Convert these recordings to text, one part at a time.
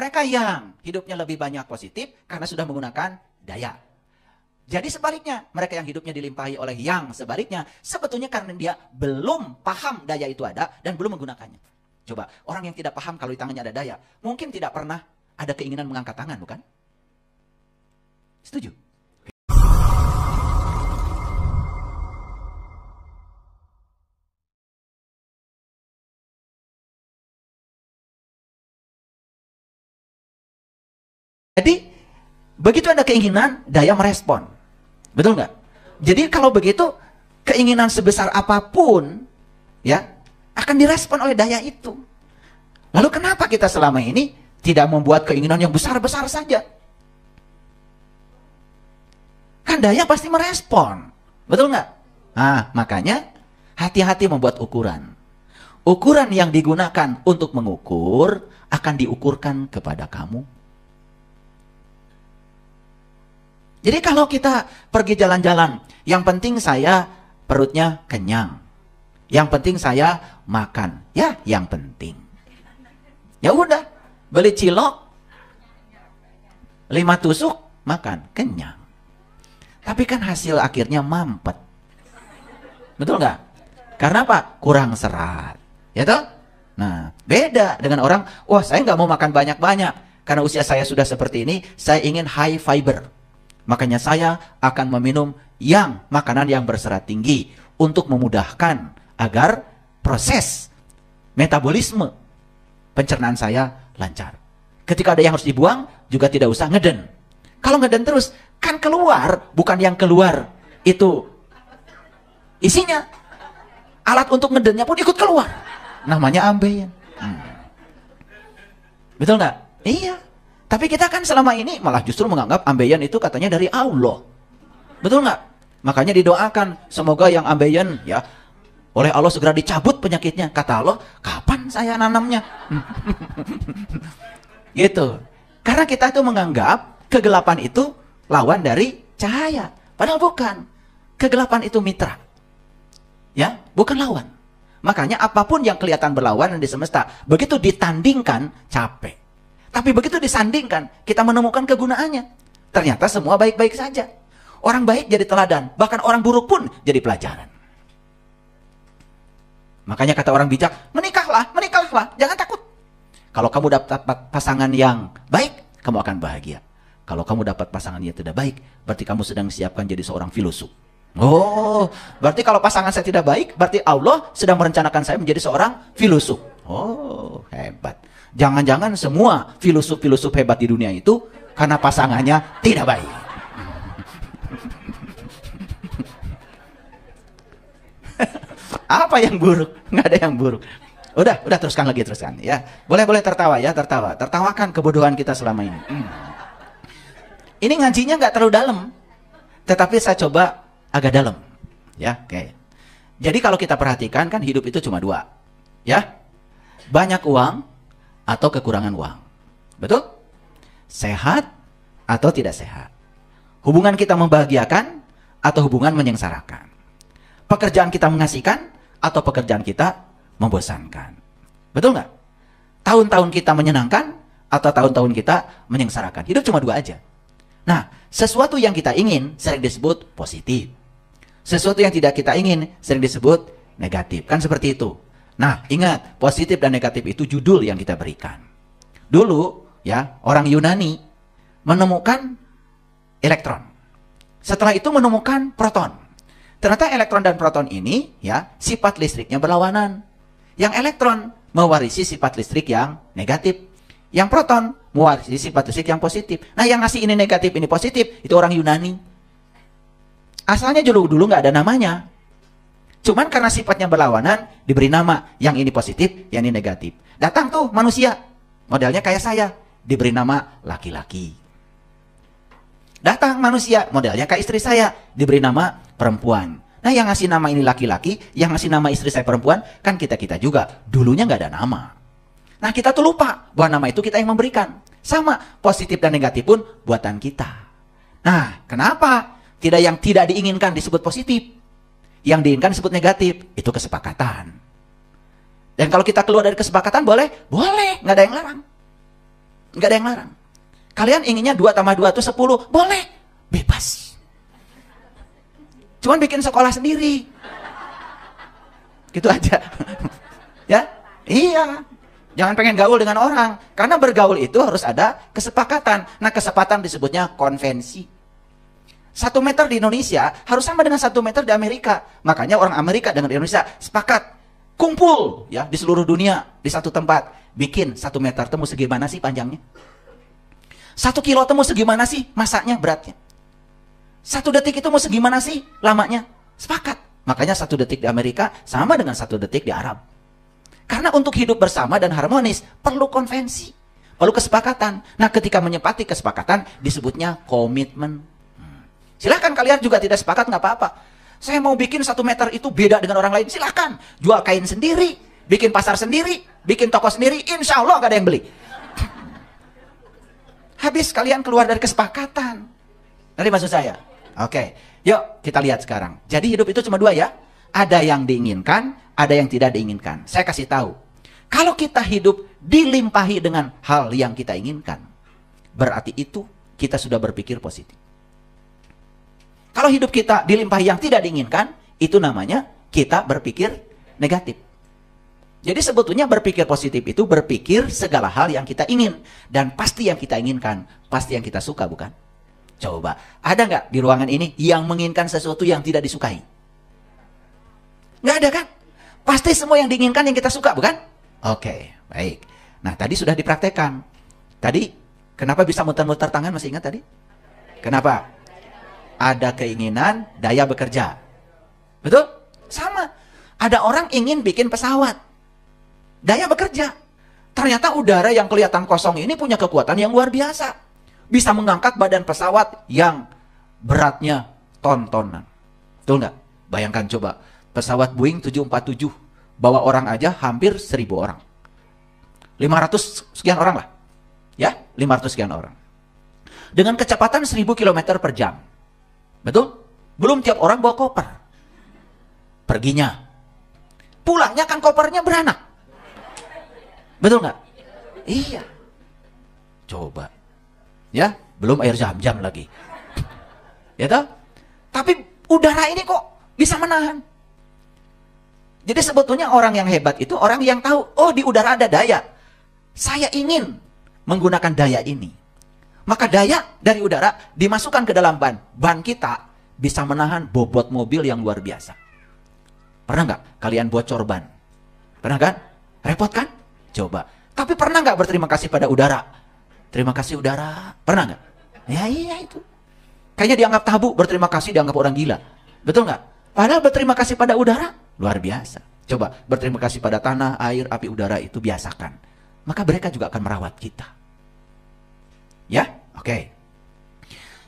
Mereka yang hidupnya lebih banyak positif karena sudah menggunakan daya. Jadi sebaliknya, mereka yang hidupnya dilimpahi oleh yang sebaliknya, sebetulnya karena dia belum paham daya itu ada dan belum menggunakannya. Coba, orang yang tidak paham kalau di tangannya ada daya, mungkin tidak pernah ada keinginan mengangkat tangan, bukan? Setuju? Jadi, begitu ada keinginan, daya merespon. Betul nggak? Jadi kalau begitu, keinginan sebesar apapun, ya, akan direspon oleh daya itu. Lalu kenapa kita selama ini tidak membuat keinginan yang besar-besar saja? Kan daya pasti merespon. Betul nggak? Nah, makanya hati-hati membuat ukuran. Ukuran yang digunakan untuk mengukur akan diukurkan kepada kamu. Jadi kalau kita pergi jalan-jalan, yang penting saya perutnya kenyang. Yang penting saya makan. Ya, yang penting. Ya udah, beli cilok, 5 tusuk, makan, kenyang. Tapi kan hasil akhirnya mampet. Betul nggak? Karena apa? Kurang serat. Ya toh? Nah, beda dengan orang, wah saya nggak mau makan banyak-banyak. Karena usia saya sudah seperti ini, saya ingin high fiber. Makanya saya akan meminum yang makanan yang berserat tinggi untuk memudahkan agar proses metabolisme pencernaan saya lancar. Ketika ada yang harus dibuang, juga tidak usah ngeden. Kalau ngeden terus, kan keluar, bukan yang keluar itu isinya. Alat untuk ngedennya pun ikut keluar. Namanya ambeien. Betul nggak? Iya. Tapi kita kan selama ini malah justru menganggap ambeien itu katanya dari Allah. Betul nggak? Makanya didoakan semoga yang ambeien ya oleh Allah segera dicabut penyakitnya. Kata Allah, kapan saya nanamnya? Gitu. Karena kita itu menganggap kegelapan itu lawan dari cahaya. Padahal bukan. Kegelapan itu mitra. Ya, bukan lawan. Makanya apapun yang kelihatan berlawanan di semesta, begitu ditandingkan capek. Tapi begitu disandingkan, kita menemukan kegunaannya. Ternyata semua baik-baik saja. Orang baik jadi teladan, bahkan orang buruk pun jadi pelajaran. Makanya kata orang bijak, menikahlah, jangan takut. Kalau kamu dapat pasangan yang baik, kamu akan bahagia. Kalau kamu dapat pasangan yang tidak baik, berarti kamu sedang siapkan jadi seorang filosof. Oh, berarti kalau pasangan saya tidak baik, berarti Allah sedang merencanakan saya menjadi seorang filosof. Oh, hebat. Jangan-jangan semua filosof-filosof hebat di dunia itu karena pasangannya tidak baik. Apa yang buruk? Nggak ada yang buruk. Udah teruskan ya. Boleh tertawa ya, tertawakan kebodohan kita selama ini. Ini ngajinya nggak terlalu dalam, tetapi saya coba agak dalam, ya. Oke. Jadi kalau kita perhatikan kan hidup itu cuma 2, ya. Banyak uang atau kekurangan uang. Betul? Sehat atau tidak sehat. Hubungan kita membahagiakan atau hubungan menyengsarakan. Pekerjaan kita mengasihkan atau pekerjaan kita membosankan. Betul nggak? Tahun-tahun kita menyenangkan atau tahun-tahun kita menyengsarakan. Hidup cuma 2 aja. Nah, sesuatu yang kita ingin sering disebut positif. Sesuatu yang tidak kita ingin sering disebut negatif. Kan seperti itu. Nah, ingat, positif dan negatif itu judul yang kita berikan. Dulu, ya, orang Yunani menemukan elektron. Setelah itu menemukan proton. Ternyata elektron dan proton ini, ya, sifat listriknya berlawanan. Yang elektron mewarisi sifat listrik yang negatif. Yang proton mewarisi sifat listrik yang positif. Nah, yang ngasih ini negatif, ini positif, itu orang Yunani. Asalnya dulu nggak ada namanya. Cuman karena sifatnya berlawanan, diberi nama. Yang ini positif, yang ini negatif. Datang tuh manusia, modelnya kayak saya, diberi nama laki-laki. Datang manusia, modelnya kayak istri saya, diberi nama perempuan. Nah, yang ngasih nama ini laki-laki, yang ngasih nama istri saya perempuan, kan kita-kita juga. Dulunya nggak ada nama. Nah, kita tuh lupa bahwa nama itu kita yang memberikan. Sama, positif dan negatif pun buatan kita. Nah, kenapa? Yang tidak diinginkan disebut positif. Yang diinginkan disebut negatif. Itu kesepakatan. Dan kalau kita keluar dari kesepakatan boleh? Boleh, nggak ada yang larang. Nggak ada yang larang. Kalian inginnya 2 tambah 2 itu 10, boleh, bebas. Cuman bikin sekolah sendiri. Gitu aja. Ya, iya. Jangan pengen gaul dengan orang. Karena bergaul itu harus ada kesepakatan. Nah, kesepakatan disebutnya konvensi. 1 meter di Indonesia harus sama dengan 1 meter di Amerika. Makanya orang Amerika dengan Indonesia sepakat. Kumpul ya di seluruh dunia di satu tempat. Bikin 1 meter temu segimana sih panjangnya? 1 kilo temu segimana sih masaknya, beratnya? 1 detik itu mau segimana sih lamanya? Sepakat. Makanya 1 detik di Amerika sama dengan 1 detik di Arab. Karena untuk hidup bersama dan harmonis perlu konvensi, perlu kesepakatan. Nah, ketika menyepakati kesepakatan disebutnya komitmen. Silahkan kalian juga tidak sepakat, nggak apa-apa. Saya mau bikin 1 meter itu beda dengan orang lain, silahkan. Jual kain sendiri, bikin pasar sendiri, bikin toko sendiri, insya Allah gak ada yang beli. Habis kalian keluar dari kesepakatan. Nanti maksud saya. Oke, yuk kita lihat sekarang. Jadi hidup itu cuma 2 ya. Ada yang diinginkan, ada yang tidak diinginkan. Saya kasih tahu. Kalau kita hidup dilimpahi dengan hal yang kita inginkan, berarti itu kita sudah berpikir positif. Kalau hidup kita dilimpahi yang tidak diinginkan, itu namanya kita berpikir negatif. Jadi sebetulnya berpikir positif itu berpikir segala hal yang kita ingin. Dan pasti yang kita inginkan, pasti yang kita suka, bukan? Coba, ada nggak di ruangan ini yang menginginkan sesuatu yang tidak disukai? Nggak ada kan? Pasti semua yang diinginkan yang kita suka, bukan? Oke, baik. Nah, tadi sudah dipraktekkan. Tadi, kenapa bisa muter-muter tangan, masih ingat tadi? Kenapa? Ada keinginan, daya bekerja. Betul? Sama. Ada orang ingin bikin pesawat. Daya bekerja. Ternyata udara yang kelihatan kosong ini punya kekuatan yang luar biasa. Bisa mengangkat badan pesawat yang beratnya ton-tonan. Betul nggak? Bayangkan coba. Pesawat Boeing 747. Bawa orang aja hampir 1.000 orang. 500 sekian orang lah. Ya, 500 sekian orang. Dengan kecepatan 1.000 km per jam. Betul? Belum tiap orang bawa koper. Perginya. Pulangnya kan kopernya beranak. Betul nggak? Iya. Coba. Ya, belum air zam-zam lagi. Ya toh? Tapi udara ini kok bisa menahan. Jadi sebetulnya orang yang hebat itu orang yang tahu, oh di udara ada daya. Saya ingin menggunakan daya ini. Maka daya dari udara dimasukkan ke dalam ban. Ban kita bisa menahan bobot mobil yang luar biasa. Pernah nggak kalian bocor ban? Pernah kan? Repot kan? Coba. Tapi pernah nggak berterima kasih pada udara? Terima kasih udara. Pernah nggak? Ya iya itu. Kayaknya dianggap tabu, berterima kasih dianggap orang gila. Betul nggak? Padahal berterima kasih pada udara, luar biasa. Coba, berterima kasih pada tanah, air, api, udara itu biasakan. Maka mereka juga akan merawat kita. Ya? Oke.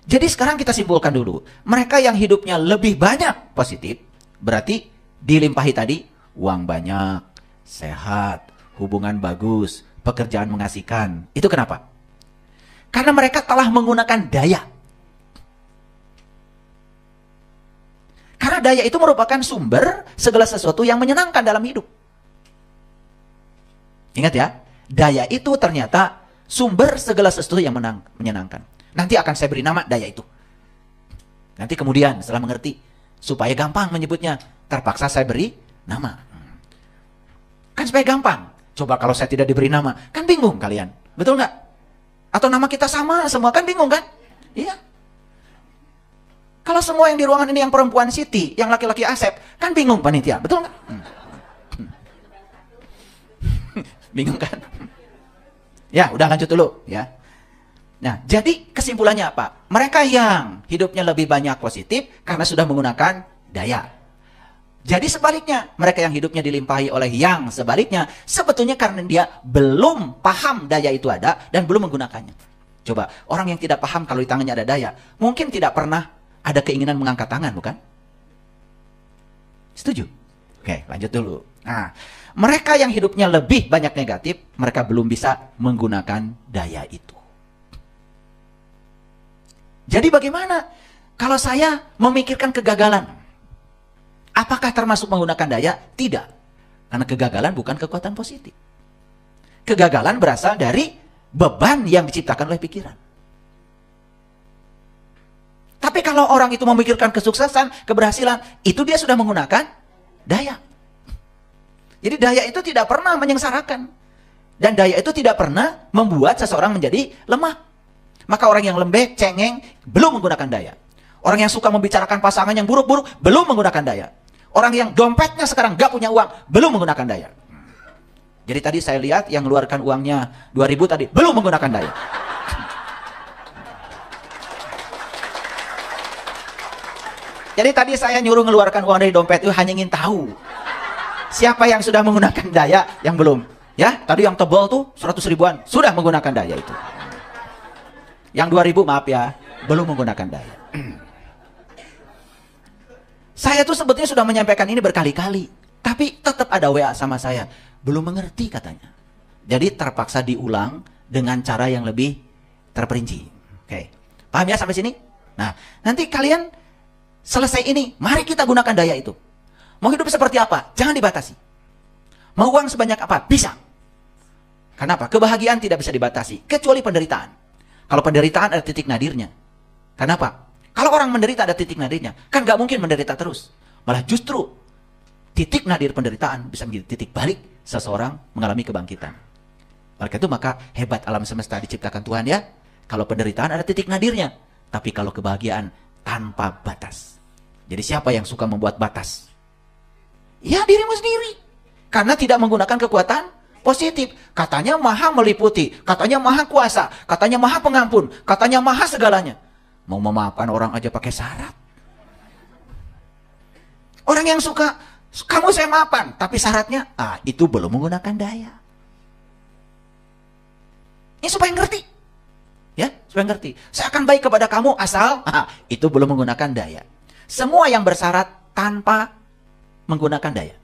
Jadi sekarang kita simpulkan dulu. Mereka yang hidupnya lebih banyak positif, berarti dilimpahi tadi, uang banyak, sehat, hubungan bagus, pekerjaan mengasihkan. Itu kenapa? Karena mereka telah menggunakan daya. Karena daya itu merupakan sumber segala sesuatu yang menyenangkan dalam hidup. Ingat ya, daya itu ternyata sumber segala sesuatu yang menyenangkan. Nanti akan saya beri nama daya itu. Nanti kemudian setelah mengerti, supaya gampang menyebutnya, terpaksa saya beri nama. Kan supaya gampang. Coba kalau saya tidak diberi nama, kan bingung kalian. Betul nggak? Atau nama kita sama semua, kan bingung kan? Iya. Kalau semua yang di ruangan ini yang perempuan Siti, yang laki-laki Asep, kan bingung panitia. Betul nggak? Bingung kan? Ya, udah lanjut dulu ya. Nah, jadi kesimpulannya apa? Mereka yang hidupnya lebih banyak positif karena sudah menggunakan daya. Jadi sebaliknya, mereka yang hidupnya dilimpahi oleh yang sebaliknya, sebetulnya karena dia belum paham daya itu ada dan belum menggunakannya. Coba, orang yang tidak paham kalau di tangannya ada daya, mungkin tidak pernah ada keinginan mengangkat tangan, bukan? Setuju? Oke, lanjut dulu. Nah, mereka yang hidupnya lebih banyak negatif, mereka belum bisa menggunakan daya itu. Jadi bagaimana kalau saya memikirkan kegagalan? Apakah termasuk menggunakan daya? Tidak. Karena kegagalan bukan kekuatan positif. Kegagalan berasal dari beban yang diciptakan oleh pikiran. Tapi kalau orang itu memikirkan kesuksesan, keberhasilan, itu dia sudah menggunakan daya. Jadi daya itu tidak pernah menyengsarakan. Dan daya itu tidak pernah membuat seseorang menjadi lemah. Maka orang yang lembek, cengeng, belum menggunakan daya. Orang yang suka membicarakan pasangan yang buruk-buruk, belum menggunakan daya. Orang yang dompetnya sekarang gak punya uang, belum menggunakan daya. Jadi tadi saya lihat yang mengeluarkan uangnya 2.000 tadi, belum menggunakan daya. Jadi tadi saya nyuruh mengeluarkan uang dari dompet itu hanya ingin tahu siapa yang sudah menggunakan daya, yang belum. Ya, tadi yang tebal tuh 100 ribuan sudah menggunakan daya itu. Yang 2.000 maaf ya, belum menggunakan daya. Saya tuh sebetulnya sudah menyampaikan ini berkali-kali, tapi tetap ada WA sama saya, belum mengerti katanya. Jadi terpaksa diulang dengan cara yang lebih terperinci. Oke. Paham ya sampai sini? Nah, nanti kalian selesai ini, mari kita gunakan daya itu. Mau hidup seperti apa? Jangan dibatasi. Mau uang sebanyak apa? Bisa. Kenapa? Kebahagiaan tidak bisa dibatasi, kecuali penderitaan. Kalau penderitaan ada titik nadirnya. Kenapa? Kalau orang menderita ada titik nadirnya, kan gak mungkin menderita terus. Malah justru titik nadir penderitaan bisa menjadi titik balik seseorang mengalami kebangkitan. Oleh itu maka hebat alam semesta diciptakan Tuhan ya. Kalau penderitaan ada titik nadirnya, tapi kalau kebahagiaan tanpa batas. Jadi siapa yang suka membuat batas? Ya dirimu sendiri. Karena tidak menggunakan kekuatan positif. Katanya maha meliputi, katanya maha kuasa, katanya maha pengampun, katanya maha segalanya. Mau memaafkan orang aja pakai syarat. Orang yang suka, kamu saya maafkan, tapi syaratnya, itu belum menggunakan daya. Ini supaya ngerti. Ya, supaya ngerti. Saya akan baik kepada kamu asal, itu belum menggunakan daya. Semua yang bersyarat tanpa menggunakan daya.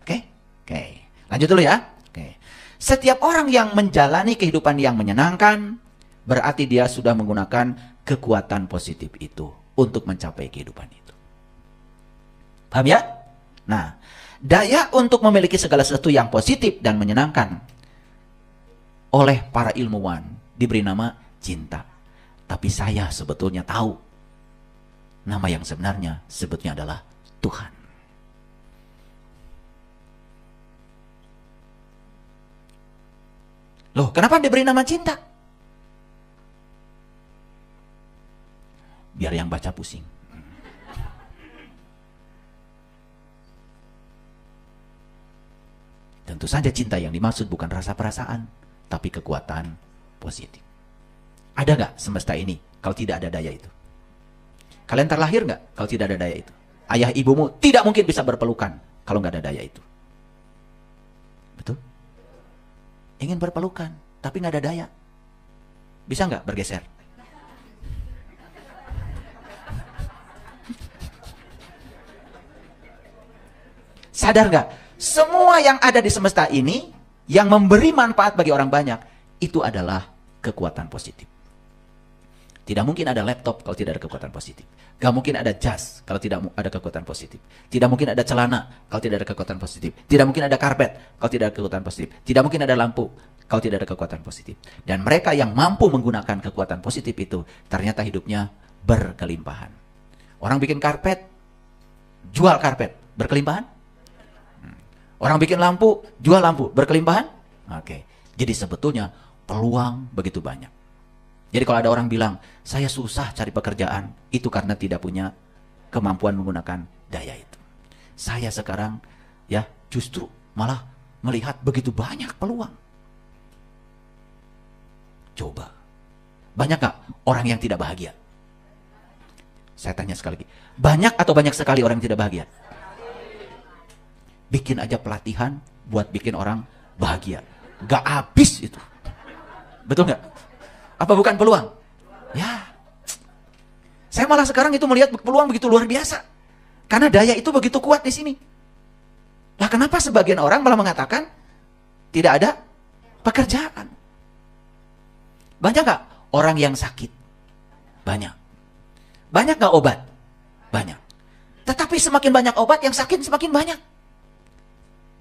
Oke? Oke. Lanjut dulu ya. Oke. Setiap orang yang menjalani kehidupan yang menyenangkan, berarti dia sudah menggunakan kekuatan positif itu untuk mencapai kehidupan itu. Paham ya? Nah, daya untuk memiliki segala sesuatu yang positif dan menyenangkan oleh para ilmuwan diberi nama cinta. Tapi saya sebetulnya tahu nama yang sebenarnya sebetulnya adalah Tuhan. Loh, kenapa diberi nama cinta? Biar yang baca pusing. Tentu saja cinta yang dimaksud bukan rasa perasaan, tapi kekuatan positif. Ada nggak semesta ini kalau tidak ada daya itu? Kalian terlahir nggak kalau tidak ada daya itu? Ayah ibumu tidak mungkin bisa berpelukan kalau nggak ada daya itu. Betul? Ingin berpelukan, tapi nggak ada daya. Bisa nggak bergeser? Sadar nggak? Semua yang ada di semesta ini, yang memberi manfaat bagi orang banyak, itu adalah kekuatan positif. Tidak mungkin ada laptop kalau tidak ada kekuatan positif. Gak mungkin ada jas kalau tidak ada kekuatan positif. Tidak mungkin ada celana kalau tidak ada kekuatan positif. Tidak mungkin ada karpet kalau tidak ada kekuatan positif. Tidak mungkin ada lampu kalau tidak ada kekuatan positif. Dan mereka yang mampu menggunakan kekuatan positif itu, ternyata hidupnya berkelimpahan. Orang bikin karpet, jual karpet, berkelimpahan? Orang bikin lampu, jual lampu, berkelimpahan? Oke. Jadi sebetulnya peluang begitu banyak. Jadi kalau ada orang bilang, saya susah cari pekerjaan, itu karena tidak punya kemampuan menggunakan daya itu. Saya sekarang ya justru malah melihat begitu banyak peluang. Coba. Banyak gak orang yang tidak bahagia? Saya tanya sekali lagi. Banyak atau banyak sekali orang yang tidak bahagia? Bikin aja pelatihan buat bikin orang bahagia. Gak habis itu. Betul gak? Apa bukan peluang? Ya. Saya malah sekarang itu melihat peluang begitu luar biasa. Karena daya itu begitu kuat di sini. Lah kenapa sebagian orang malah mengatakan tidak ada pekerjaan? Banyak gak orang yang sakit? Banyak. Banyak gak obat? Banyak. Tetapi semakin banyak obat, yang sakit semakin banyak.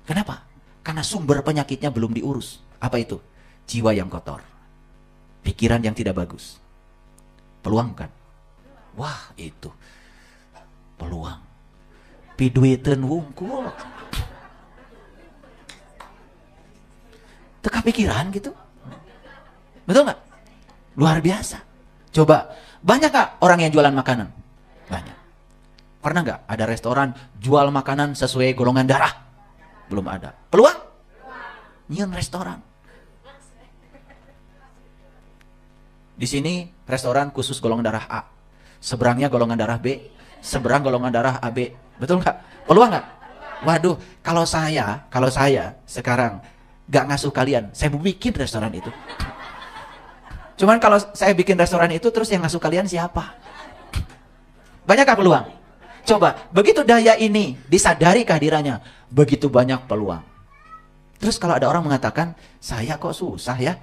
Kenapa? Karena sumber penyakitnya belum diurus. Apa itu? Jiwa yang kotor. pikiran yang tidak bagus. Peluang kan? Wah, itu peluang. Piduiteun wungkul. Teka pikiran gitu. Betul nggak? Luar biasa. Coba, banyak nggak orang yang jualan makanan? Banyak. Pernah nggak ada restoran jual makanan sesuai golongan darah? Belum ada. Peluang? Nyiun restoran. Di sini restoran khusus golongan darah A. Seberangnya golongan darah B. Seberang golongan darah AB. Betul nggak? Peluang nggak? Waduh, kalau saya sekarang gak ngasuh kalian, saya mau bikin restoran itu. Cuman kalau saya bikin restoran itu, terus yang ngasuh kalian siapa? Banyakkah peluang? Coba, begitu daya ini disadari kehadirannya, begitu banyak peluang. Terus kalau ada orang mengatakan, saya kok susah ya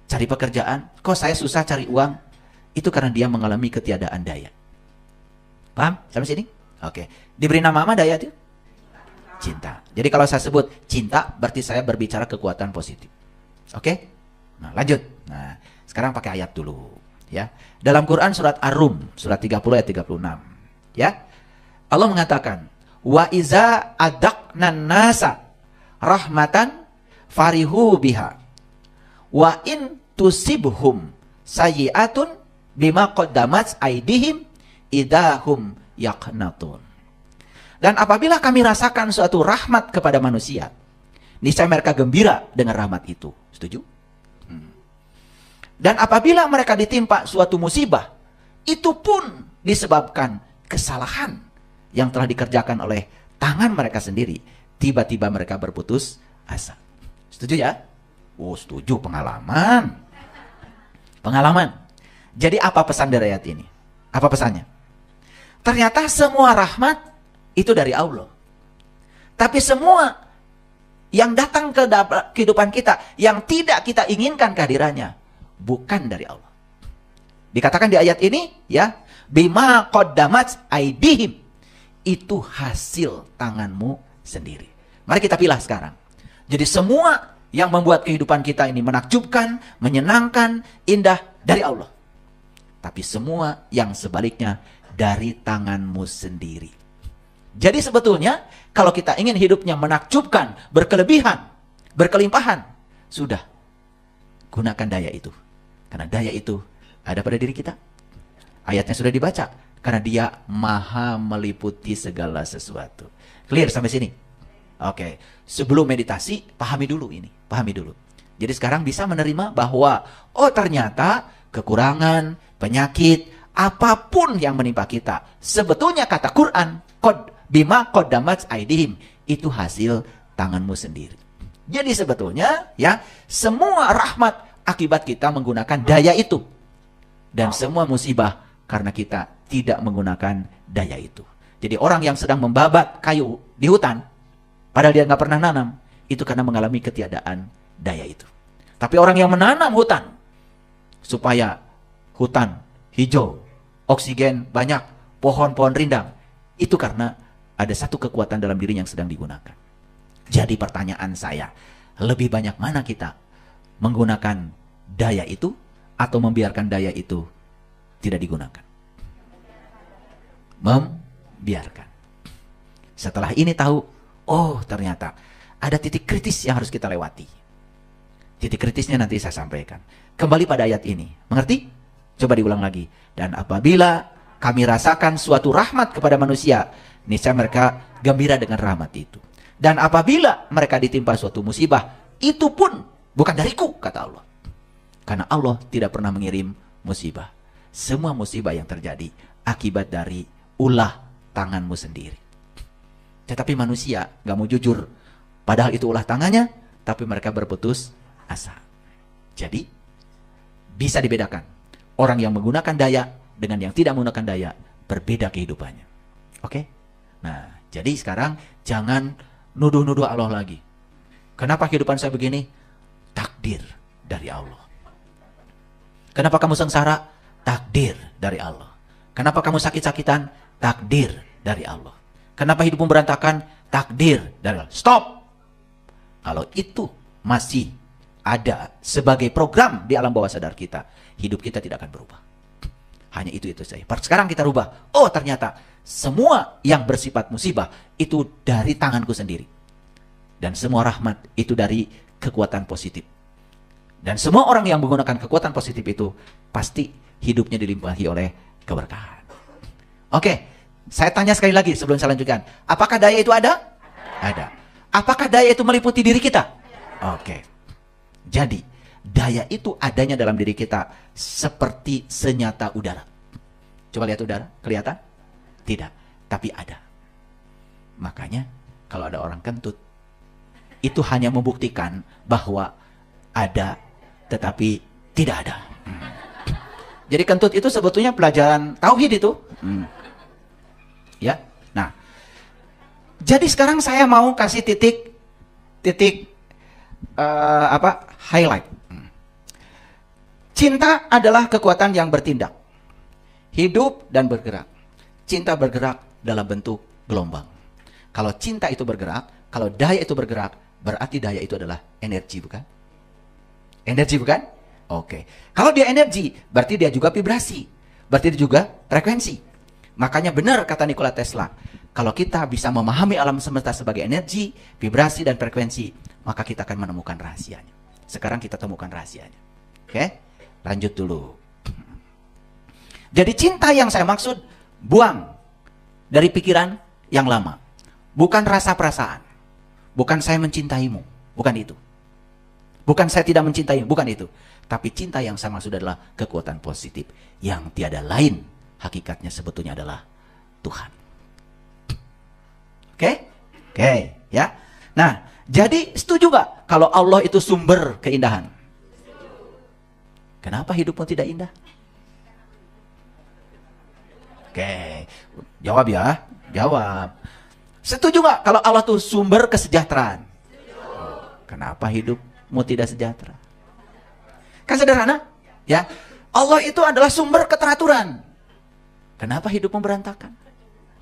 cari pekerjaan, kok saya susah cari uang, itu karena dia mengalami ketiadaan daya. Paham? Sampai sini? Oke. Diberi nama apa daya itu? Cinta. Jadi kalau saya sebut cinta, berarti saya berbicara kekuatan positif. Oke? Nah, lanjut. Nah, sekarang pakai ayat dulu. Ya. Dalam Quran surat Ar-Rum, surat 30 ayat 36. Ya. Allah mengatakan, wa iza adaqnan nasa rahmatan farihu biha. Wa in tusibhum sayyi'atun bima qaddamat aydihim idahum yaqnatun. Dan apabila kami rasakan suatu rahmat kepada manusia, niscaya mereka gembira dengan rahmat itu. Setuju? Dan apabila mereka ditimpa suatu musibah, itu pun disebabkan kesalahan yang telah dikerjakan oleh tangan mereka sendiri. Tiba-tiba mereka berputus asa. Setuju ya? Oh, setuju. Pengalaman. Pengalaman. Jadi apa pesan dari ayat ini? Apa pesannya? Ternyata semua rahmat itu dari Allah. Tapi semua yang datang ke kehidupan kita, yang tidak kita inginkan kehadirannya, bukan dari Allah. Dikatakan di ayat ini, ya, bima qaddamat aydihim, itu hasil tanganmu sendiri. Mari kita pilih sekarang. Jadi semua yang membuat kehidupan kita ini menakjubkan, menyenangkan, indah, dari Allah. Tapi semua yang sebaliknya dari tanganmu sendiri. Jadi sebetulnya kalau kita ingin hidupnya menakjubkan, berkelebihan, berkelimpahan, sudah gunakan daya itu. Karena daya itu ada pada diri kita. Ayatnya sudah dibaca. Karena dia maha meliputi segala sesuatu. Clear sampai sini? Oke. Sebelum meditasi, pahami dulu ini. Pahami dulu. Jadi sekarang bisa menerima bahwa, oh ternyata kekurangan, penyakit, apapun yang menimpa kita, sebetulnya kata Quran, bima qaddamat aydihim, itu hasil tanganmu sendiri. Jadi sebetulnya ya, semua rahmat akibat kita menggunakan daya itu. Dan semua musibah karena kita tidak menggunakan daya itu. Jadi orang yang sedang membabat kayu di hutan, padahal dia nggak pernah nanam, itu karena mengalami ketiadaan daya itu. Tapi orang yang menanam hutan, supaya hutan hijau, oksigen banyak, pohon-pohon rindang, itu karena ada satu kekuatan dalam diri yang sedang digunakan. Jadi pertanyaan saya, lebih banyak mana kita menggunakan daya itu atau membiarkan daya itu tidak digunakan? Membiarkan. Setelah ini tahu, oh ternyata ada titik kritis yang harus kita lewati. Titik kritisnya nanti saya sampaikan. Kembali pada ayat ini. Mengerti? Coba diulang lagi. Dan apabila kami rasakan suatu rahmat kepada manusia, niscaya mereka gembira dengan rahmat itu. Dan apabila mereka ditimpa suatu musibah, itu pun bukan dariku, kata Allah. Karena Allah tidak pernah mengirim musibah. Semua musibah yang terjadi akibat dari ulah tanganmu sendiri. Tetapi manusia gak mau jujur. Padahal itu ulah tangannya, tapi mereka berputus asa. Jadi, bisa dibedakan. Orang yang menggunakan daya dengan yang tidak menggunakan daya, berbeda kehidupannya. Oke? Nah, jadi sekarang jangan nuduh-nuduh Allah lagi. Kenapa kehidupan saya begini? Takdir dari Allah. Kenapa kamu sengsara? Takdir dari Allah. Kenapa kamu sakit-sakitan? Takdir dari Allah. Kenapa hidupmu berantakan? Takdir dari Allah. Stop! Kalau itu masih ada sebagai program di alam bawah sadar kita, hidup kita tidak akan berubah. Hanya itu saja. Sekarang kita rubah. Oh, ternyata semua yang bersifat musibah itu dari tanganku sendiri. Dan semua rahmat itu dari kekuatan positif. Dan semua orang yang menggunakan kekuatan positif itu pasti hidupnya dilimpahi oleh keberkahan. Oke, saya tanya sekali lagi sebelum saya lanjutkan. Apakah daya itu ada? Ada. Apakah daya itu meliputi diri kita? Oke. Jadi, daya itu adanya dalam diri kita seperti senyata udara. Coba lihat udara, kelihatan? Tidak, tapi ada. Makanya, kalau ada orang kentut, itu hanya membuktikan bahwa ada, tetapi tidak ada. Jadi kentut itu sebetulnya pelajaran tauhid itu. Ya, nah. Jadi sekarang saya mau kasih titik highlight. Cinta adalah kekuatan yang bertindak, hidup dan bergerak. Cinta bergerak dalam bentuk gelombang. Kalau cinta itu bergerak, kalau daya itu bergerak, berarti daya itu adalah energi, bukan? Energi, bukan? Oke. Kalau dia energi, berarti dia juga vibrasi. Berarti dia juga frekuensi. Makanya benar kata Nikola Tesla, kalau kita bisa memahami alam semesta sebagai energi, vibrasi, dan frekuensi, maka kita akan menemukan rahasianya. Sekarang kita temukan rahasianya. Oke? Lanjut dulu. Jadi cinta yang saya maksud, buang dari pikiran yang lama. Bukan rasa perasaan. Bukan saya mencintaimu. Bukan itu. Bukan saya tidak mencintaimu. Bukan itu. Tapi cinta yang saya maksud adalah kekuatan positif. Yang tiada lain hakikatnya sebetulnya adalah Tuhan. Oke? Oke, ya. Nah, jadi setuju gak kalau Allah itu sumber keindahan? Kenapa hidupmu tidak indah? Oke, jawab ya, jawab. Setuju gak kalau Allah itu sumber kesejahteraan? Kenapa hidupmu tidak sejahtera? Kan sederhana, ya. Allah itu adalah sumber keteraturan. Kenapa hidupmu berantakan?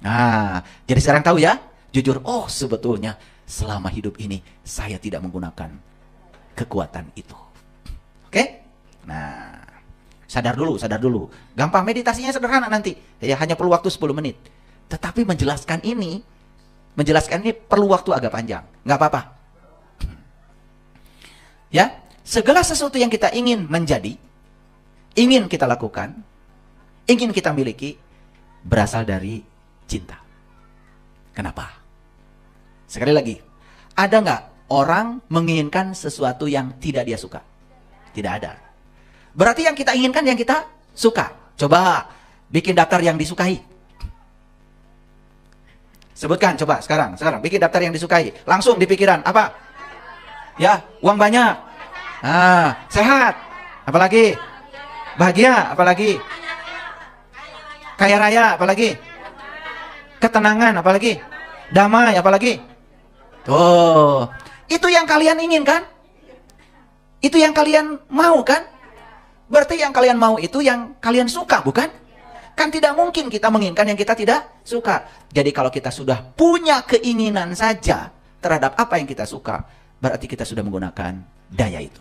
Nah, jadi sekarang tahu ya, jujur, oh sebetulnya selama hidup ini saya tidak menggunakan kekuatan itu. Oke? Nah, sadar dulu, sadar dulu. Gampang, meditasinya sederhana nanti. Ya, hanya perlu waktu 10 menit. Tetapi menjelaskan ini perlu waktu agak panjang. Nggak apa-apa. Ya, segala sesuatu yang kita ingin menjadi, ingin kita lakukan, ingin kita miliki, berasal dari cinta. Kenapa? Sekali lagi, ada nggak orang menginginkan sesuatu yang tidak dia suka? Tidak ada. Berarti yang kita inginkan yang kita suka. Coba bikin daftar yang disukai. Sebutkan, coba sekarang bikin daftar yang disukai. Langsung di pikiran, apa? Ya, uang banyak. Sehat. Apalagi? Bahagia, apalagi? Kaya raya, apalagi? Ketenangan, apalagi? Damai, apalagi? Tuh, itu yang kalian inginkan? Itu yang kalian mau kan? Berarti yang kalian mau itu yang kalian suka, bukan? Kan tidak mungkin kita menginginkan yang kita tidak suka. Jadi kalau kita sudah punya keinginan saja terhadap apa yang kita suka, berarti kita sudah menggunakan daya itu.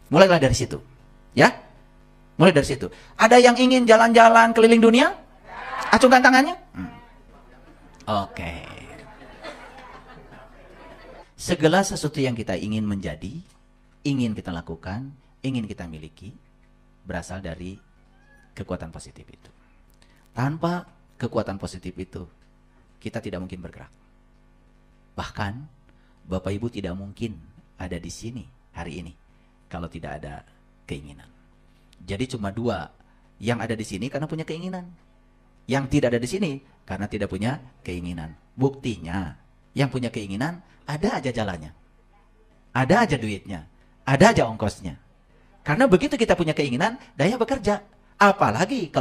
Mulailah dari situ. Ya? Mulai dari situ. Ada yang ingin jalan-jalan keliling dunia? Acungkan tangannya. Oke. Segala sesuatu yang kita ingin menjadi, ingin kita lakukan, ingin kita miliki, berasal dari kekuatan positif itu. Tanpa kekuatan positif itu, kita tidak mungkin bergerak. Bahkan, Bapak Ibu tidak mungkin ada di sini hari ini, kalau tidak ada keinginan. Jadi cuma dua, yang ada di sini karena punya keinginan. Yang tidak ada di sini, karena tidak punya keinginan. Buktinya, yang punya keinginan, ada aja jalannya. Ada aja duitnya. Ada aja ongkosnya. Karena begitu kita punya keinginan, daya bekerja. Apalagi kalau